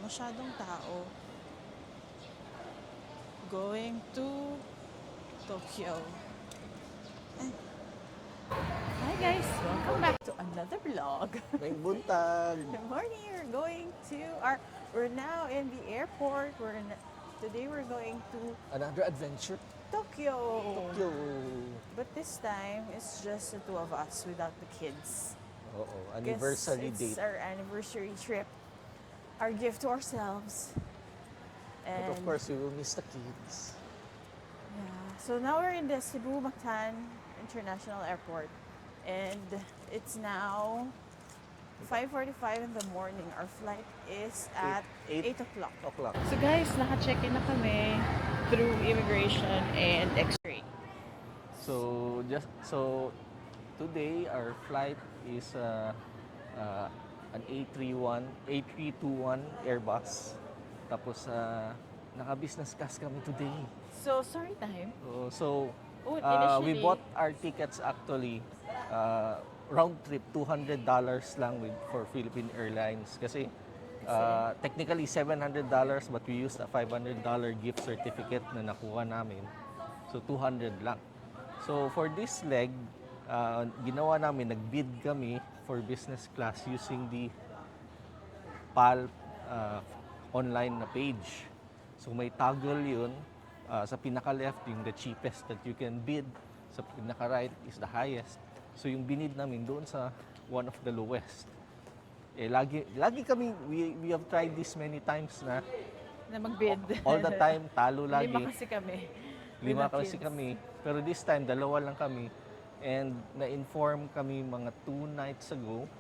masyadong tao. Going to Tokyo. Ay. Hi guys! Welcome back to another vlog. May buntag. Good morning! We're now in the airport. Today we're going to Another adventure. Tokyo. Tokyo. But this time, it's just the two of us without the kids. Oo, anniversary It's date. our anniversary trip. Our gift to ourselves. But And of course, we will miss the kids. yeah. So now we're in the Cebu Mactan International Airport. And it's now 5:45 in the morning. Our flight is at 8 o'clock. O'clock. So guys, naka-check-in na kami through immigration and X-ray. So today our flight is an A321 Airbus. Tapos naka-business class kami today. So, sorry time. So we Initially, bought our tickets actually round trip $200 lang for Philippine Airlines kasi technically $700 but we used a $500 gift certificate na nakuha namin. So 200 lang. So for this leg, ginawa namin, nag-bid kami for business class using the PAL online na page. So may toggle yun. Sa pinaka-left, yung the cheapest that you can bid. Sa pinaka-right is the highest. So yung binid namin doon sa one of the lowest. Lagi kami, we have tried this many times na mag-bid. all the time, talo lagi. Lima kasi kami. Lima with the kasi kids. kami. Pero this time, dalawa lang kami. And na-inform kami mga 2 nights ago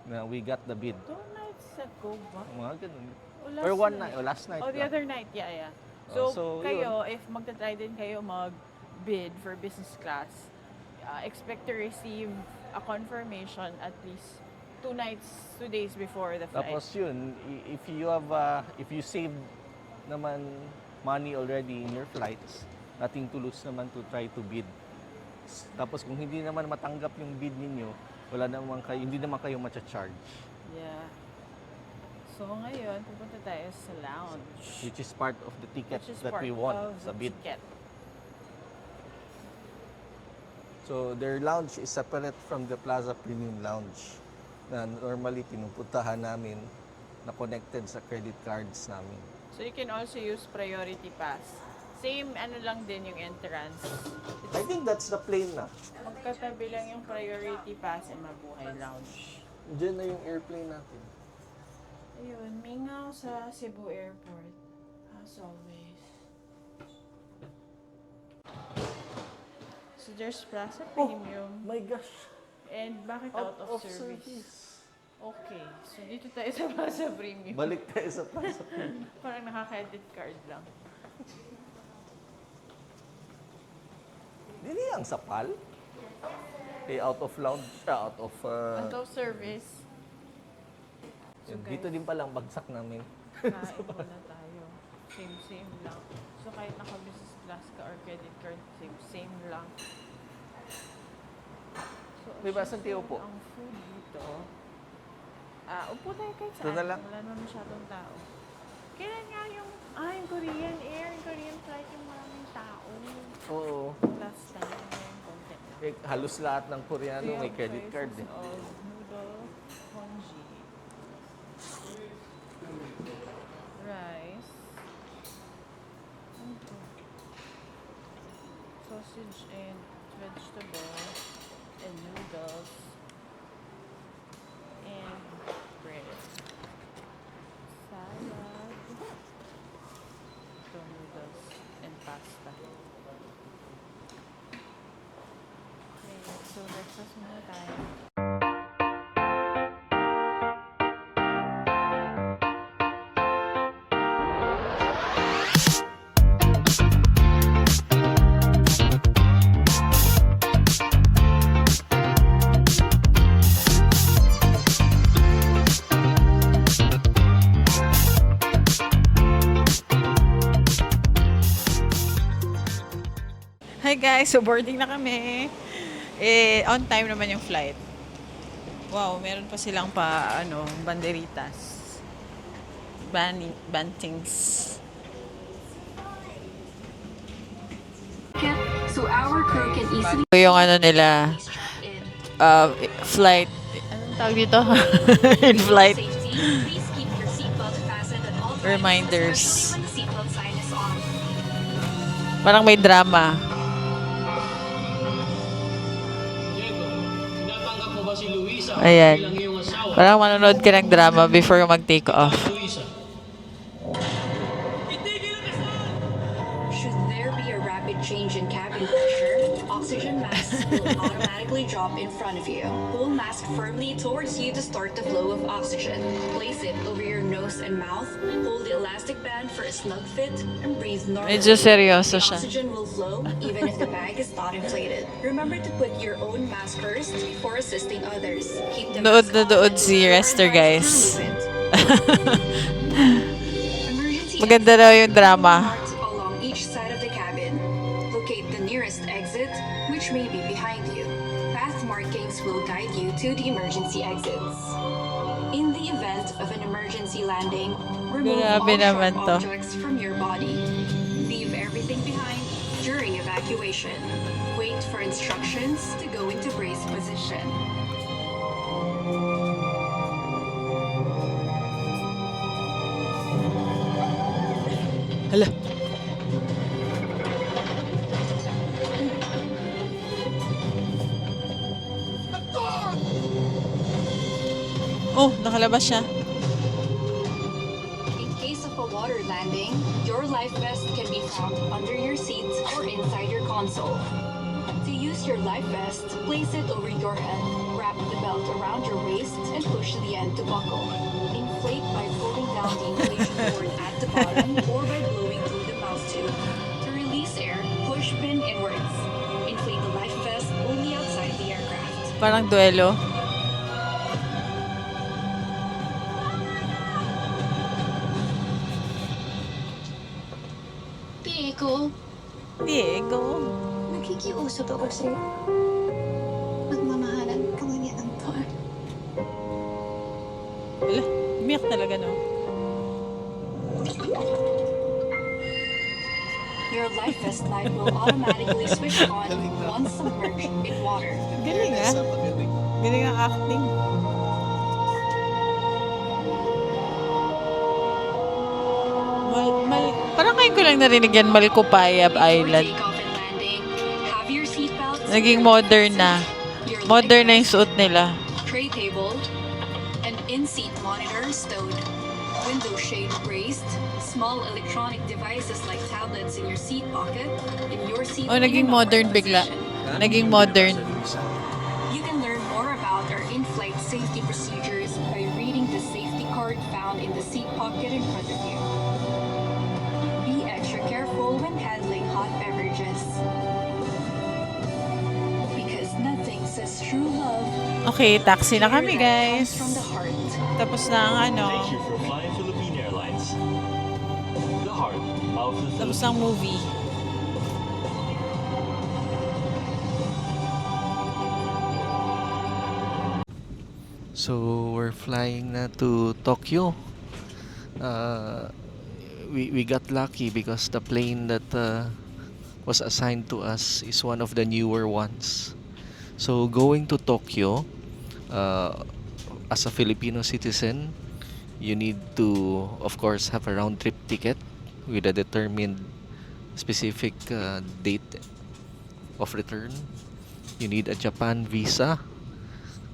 na we got the bid. 2 nights ago ba? Mga ganun. O Or one night, o last night. Oh, the lang. other night, yeah. So, kayo, if magta-try din kayo mag-bid for business class, expect to receive a confirmation at least 2 days before the flight. Tapos yun, if you save naman money already in your flights, nothing to lose naman to try to bid. Tapos kung hindi naman matanggap yung bid ninyo, hindi naman kayo macha-charge. Yeah. So ngayon, pupunta tayo sa lounge. Which is part of the ticket Which is that part we want of sa the bid. ticket. So their lounge is separate from the Plaza Premium Lounge na normally pinupuntahan namin na connected sa credit cards namin. So you can also use priority pass. Same ano lang din yung entrance. I think that's the plane na. Magkatabi lang yung priority pass and Mabuhay Lounge. Diyan na yung airplane natin. Ayun, mingaw sa Cebu Airport. As always. So there's Plaza Premium. My gosh! And bakit out of service? Okay. So dito tayo sa Plaza Premium. Balik tayo sa Plaza Premium. Parang nakaka-edit card lang. Dili ang sapal. Out of lounge, out of... Out of service. So dito din palang bagsak namin. kain muna tayo. Same lang. So kahit naka-business class ka or credit card, same lang. So, Diba, as saan usual, tayo upo? Ang food dito, upo tayo kahit Ito saan. na lang. Wala naman masyadong tao. Kailan nga yung Korean Air, yung Korean flight, yung maraming tao. Oo. Last time, yung content. Halos lahat ng Koreano may credit card. Of noodle, congee, rice, ano to? Sausage and vegetable, and noodles, and bread. Salad, ito noodles, and pasta. Okay, so breakfast muna tayo. Hi guys, so boarding na kami. On time naman yung flight. Wow, meron pa silang banderitas. bantings. So our crew can easily So, yung ano nila, strap in. flight, anong tawag dito? In flight. Safety, please keep your seatbelt fastened at all times, Reminders. especially when the seatbelt sign is on. Parang may drama. Diego, tinatanggap mo ba si Luisa Ayan. bilang iyong asawa? Parang manonood ka ng drama before mag-take off. Luisa. Should there be a rapid change in cabin pressure, oxygen masks will automatically drop in front of you. Pull mask firmly towards you to start the flow of oxygen. Place it over your nose and mouth. Hold the elastic band for a snug fit and breathe normally. Medyo seryoso The siya. oxygen will flow even if the bag is not inflated. Remember to put your own mask first before assisting others. Keep the Dood mask na on dood and si your Rester, advice guys. to remove it. Emergency Maganda daw yung drama. marked along each side of the cabin. Locate the nearest exit, which may be behind you. Path markings will guide you to the emergency exits. In the event of an emergency landing, remove all Grabe naman sharp to. objects from your body. Leave everything behind during evacuation. Wait for instructions to go into brace position. Hala. Oh, nakalabas siya. In case of a water landing, your life vest can be found under your seat or inside your console. To use your life vest, place it over your head, wrap the belt around your waist, and push the end to buckle. Inflate by pulling down the inflation cord at the bottom or by blowing through the mouth tube. To release air, push pin inwards. Inflate the life vest only outside the aircraft. Parang duelo. Diego, Diego. nakikiusap ako sa'yo. Magmamahalan ka nga ni Anton. Hala, umiyak talaga, no? Your life vest light will automatically switch on once submerged in water. Galing, ah. Galing ang acting. Parang ngayon ko lang narinig yan, Malcopayab Before Island. takeoff and landing, have your seatbelt Naging secured, modern na. your life Modern na yung vest, suot nila. tray table, an in-seat monitor stowed, window shade raised, small electronic devices like tablets in your seat pocket, and your seat Oh, naging in a modern park bigla. position. Naging modern. You can learn more about our in-flight safety procedures by reading the safety card found in the seat pocket in front of you. Be extra careful when handling hot beverages. Because nothing says true love Okay, taxi na kami, that guys. comes from the heart. Tapos na ang ano. Thank you for flying Philippine Airlines. The heart of the Tapos Philippines. ang movie. So we're flying na to Tokyo. We got lucky because the plane that was assigned to us is one of the newer ones. So going to Tokyo, as a Filipino citizen, you need to, of course, have a round trip ticket with a determined specific date of return. You need a Japan visa,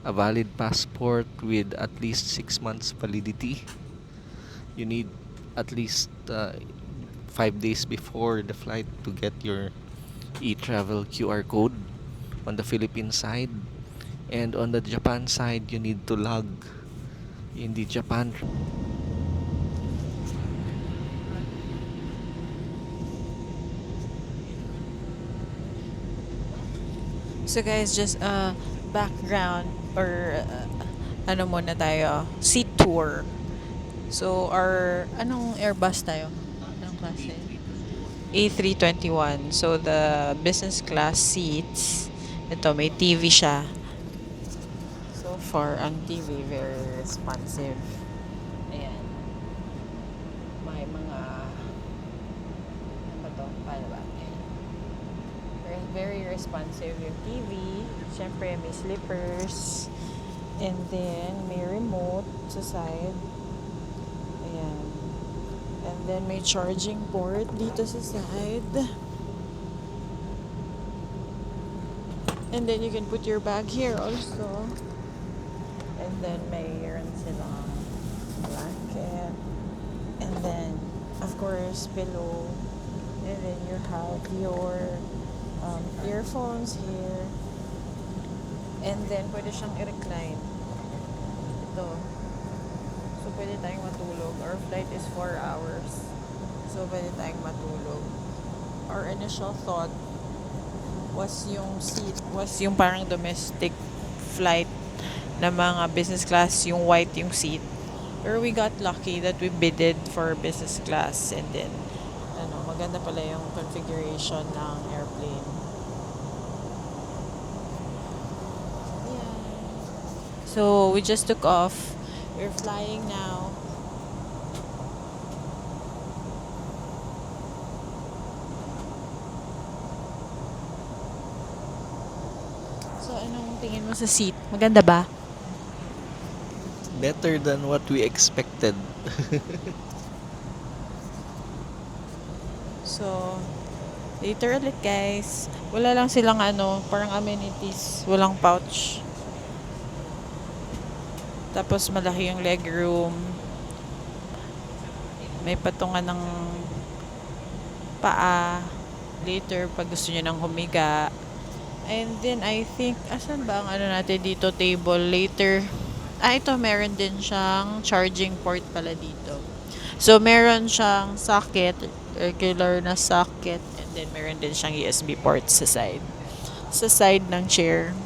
a valid passport with at least 6 months validity. You need at least 5 days before the flight to get your e-travel QR code on the Philippine side. And on the Japan side, you need to log in the Japan. So guys, just background or ano muna tayo, seat tour. So anong Airbus tayo? Anong klase? A321. So the business class seats, ito may TV siya. So far, ang TV very responsive. Ayan. very responsive yung TV. Siyempre, may slippers. And then, may remote sa side. Ayan. And then, may charging port dito sa side. And then, you can put your bag here also. And then, mayroon silang blanket. And then, of course, pillow. And then, you have your earphones here. And then, pwede siyang i-recline. Ito. So, pwede tayong matulog. Our flight is 4 hours. So, pwede tayong matulog. Our initial thought was yung seat, was yung parang domestic flight na mga business class, yung white yung seat. Pero we got lucky that we bidded for business class. And then, maganda pala yung configuration ng airplane. So, we just took off. We're flying now. So, anong tingin mo sa seat? Maganda ba? Better than what we expected. So, later ulit guys. Wala lang silang parang amenities. Walang pouch. Tapos malaki yung leg room. May patungan ng paa. Later, pag gusto nyo nang humiga. And then, I think, asan ba ang natin dito, table? Later, ito, meron din siyang charging port pala dito. So, meron siyang socket, regular na socket, and then meron din siyang USB port sa side. Sa side ng chair.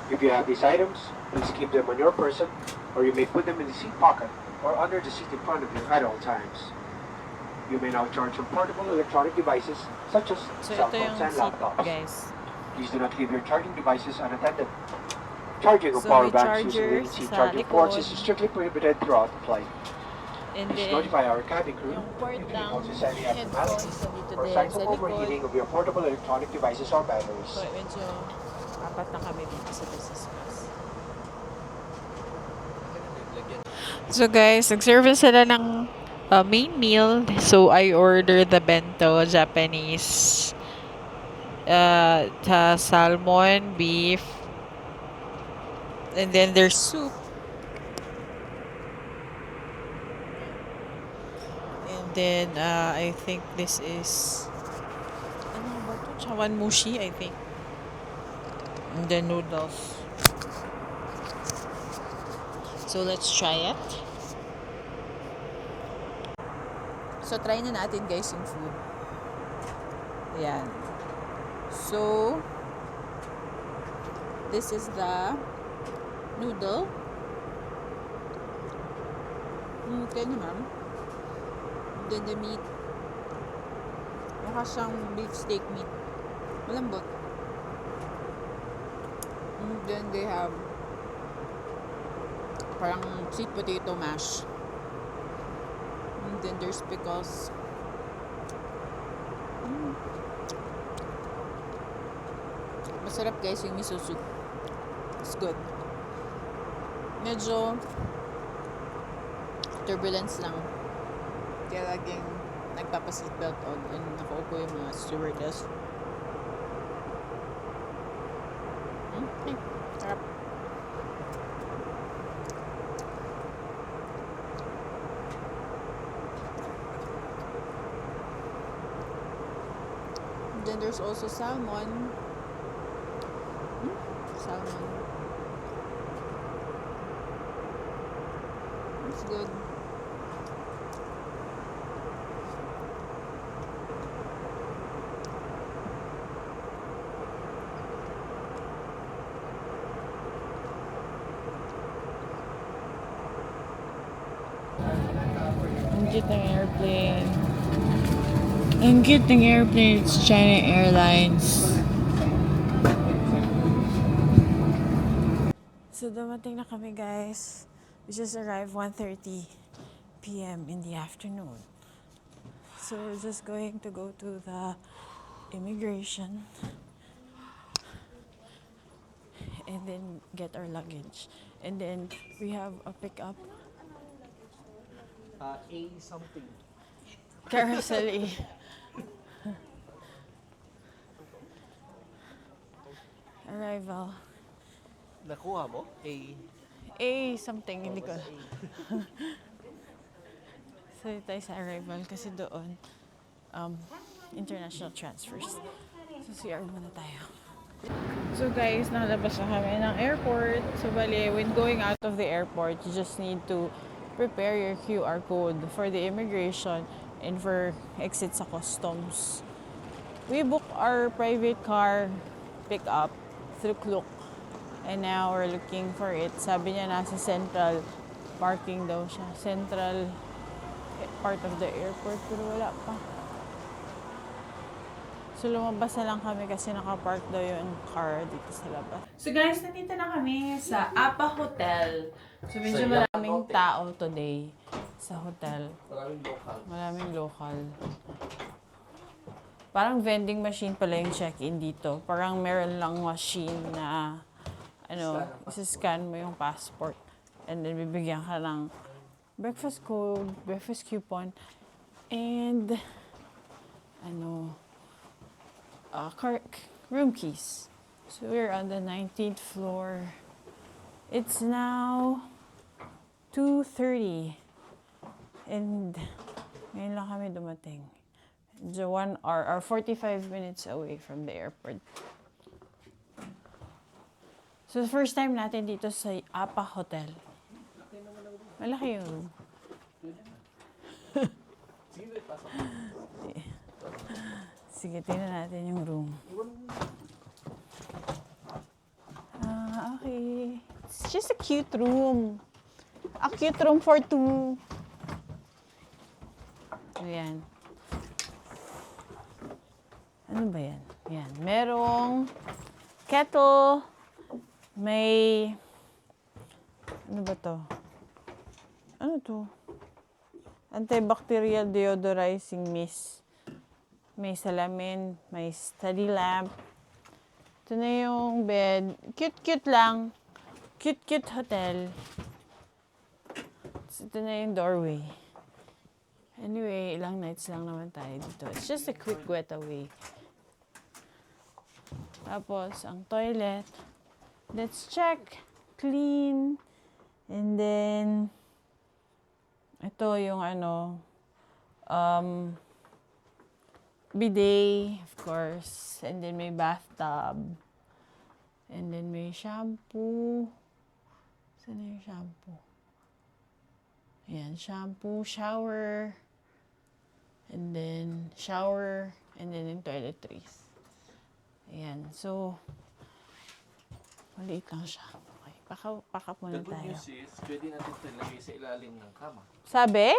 If you have these items, please keep them on your person, or you may put them in the seat pocket or under the seat in front of you at all times. You may now charge from portable electronic devices such as So, cell ito yung phones and seat, laptops. guys. Please do not leave your charging devices unattended. Charging of So, power may banks using chargers leaded seat sa charging ports likod. is strictly prohibited throughout the flight. And Please then, notify our cabin crew yung port if you ng also set any headphones abnormalities na dito or din signs sa of likod. overheating of your portable electronic devices or batteries. So, medyo apat na kami dito sa business class. So, guys, nag-service sila ng main meal. So, I ordered the bento, Japanese. Salmon, beef. And then there's soup. And then, I think this is ano ba ito? Chawan mushi, I think. And then noodles. So, let's try it. So, try na natin guys yung food. Ayan. So, this is the noodle. Okay naman. Then the meat. Mukha siyang beef steak meat. Malambot. And then they have parang sweet potato mash. And then there's pickles. Masarap guys yung miso soup. It's good. Medyo turbulence lang. Kaya laging nagpapaseatbelt on and nakaupo yung mga stewardess. Okay. Sarap. Then there's also salmon. Salmon. It's good. Ang cute ng airplane. Ang cute ng airplane. It's China Airlines. So, dumating na kami guys. We just arrived 1:30 p.m. in the afternoon. So we're just going to go to the immigration and then get our luggage. And then we have a pickup. A something. Carousel A. Arrival. Nakuha mo? A something, hindi ko. So tayo sa arrival kasi doon international transfers. So CR muna tayo. So guys, nakalabas na kami ng airport. So bali, when going out of the airport, you just need to prepare your QR code for the immigration and for exit sa customs. We booked our private car pickup through Klook. And now we're looking for it. Sabi niya nasa central parking daw siya. Central part of the airport, pero wala pa. So lumabas na lang kami kasi nakapark daw yung car dito sa labas. So guys, nandito na kami sa Apa Hotel. So medyo maraming tao today sa hotel. Maraming local. Parang vending machine pala yung check-in dito. Parang meron lang machine na isa-scan mo yung passport. And then bibigyan ka ng breakfast code, breakfast coupon, and room keys. So we're on the 19th floor. It's now 2:30. And ngayon lang kami dumating. So 1 hour or 45 minutes away from the airport. So the first time natin dito sa Apa Hotel. Malaki yung room. Sige, tingnan natin yung room. Okay. It's just a cute room. A cute room for two. Ayan. Ano ba yan? Yan. Merong kettle. May... Ano ba to? Ano to? Antibacterial deodorizing mist. May salamin. May study lamp. Ito na yung bed. Cute-cute lang. Cute-cute hotel. Ito na yung doorway. Anyway, ilang nights lang naman tayo dito. It's just a quick getaway. Tapos, ang toilet. Let's check. Clean. And then, ito yung bidet, of course. And then may bathtub. And then may shampoo. Saan na yung shampoo? Ayan, shampoo, shower. And then shower. And then yung toiletries. Ayan, so, maliit lang siya. Okay, pack up muna The good tayo. news is, pwede natin ito ilagay sa ilalim ng kama. Sabi?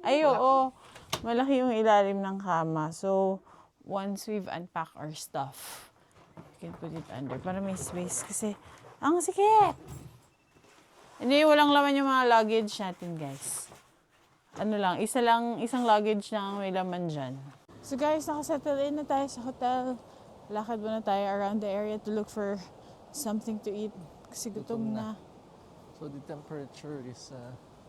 Ay, oo. Malaki yung ilalim ng kama. So, once we've unpacked our stuff, we can put it under para may space. Kasi, ang sikip! Hindi, walang laman yung mga luggage natin, guys. Isang luggage lang may laman dyan. So guys, nakasettle in na tayo sa hotel. Lakad muna tayo around the area to look for something to eat. Kasi gutom na. So the temperature is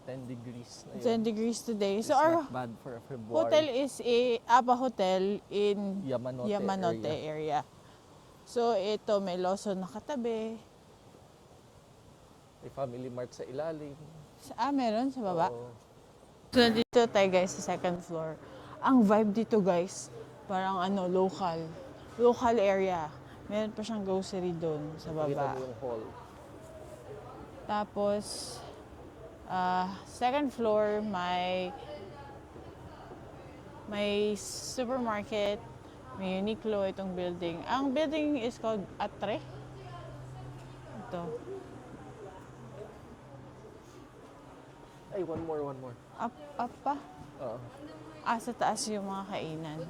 10 degrees. 10 degrees today. It's So our not bad for a February. hotel is Apa Hotel in Yamanote area. So ito, may Lawson na katabi. May Family Mart sa ilalim. Meron sa baba. Oo. So nandito tayo guys sa second floor. Ang vibe dito guys, parang local area. Meron pa siyang grocery doon sa Kita baba. mo yung hall. Tapos, second floor, may supermarket, may Uniqlo itong building. Ang building is called Atre. Ito. Ay, one more. Up pa? Oo. Sa taas yung mga kainan.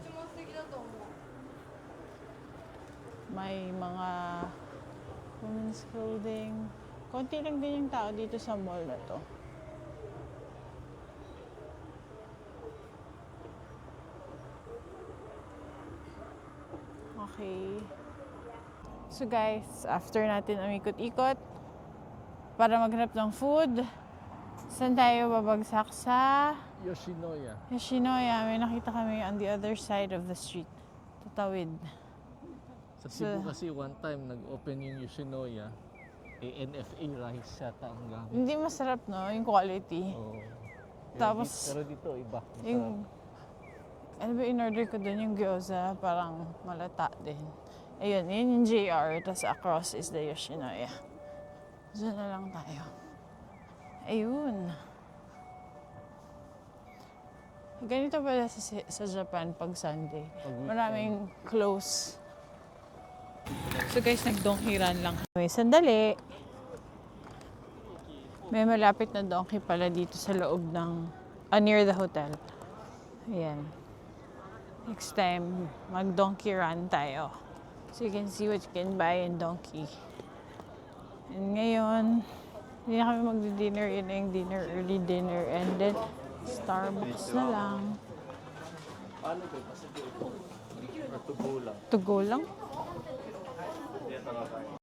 May mga women's clothing. Konti lang din yung tao dito sa mall na to. So guys, after natin umikot-ikot para maghanap ng food, saan tayo babagsak sa Yoshinoya. Yoshinoya? May nakita kami on the other side of the street. Tatawid. Sa Cebu kasi one time nag-open yung Yoshinoya, NFA rice yata ang gamit. Hindi masarap, no? Yung quality. Oo. Tapos, Pero dito iba. Masarap. yung, ano ba in-order ko dun? Yung gyoza, parang malata din. Ayun, yun yung JR, tapos across is the Yoshinoya. Diyan na lang tayo. Ayun. Ganito pala sa Japan pag Sunday. Maraming close. So guys, nag-donkey run lang kami. Sandali. May malapit na donkey pala dito sa loob ng, near the hotel. Ayan. Next time, mag-donkey run tayo. So you can see what you can buy in donkey. And ngayon, hindi na kami magdi-dinner. Yun na yung dinner, early dinner. And then, Starbucks na lang. Paano ba? Kasi ito. To go lang. To go lang?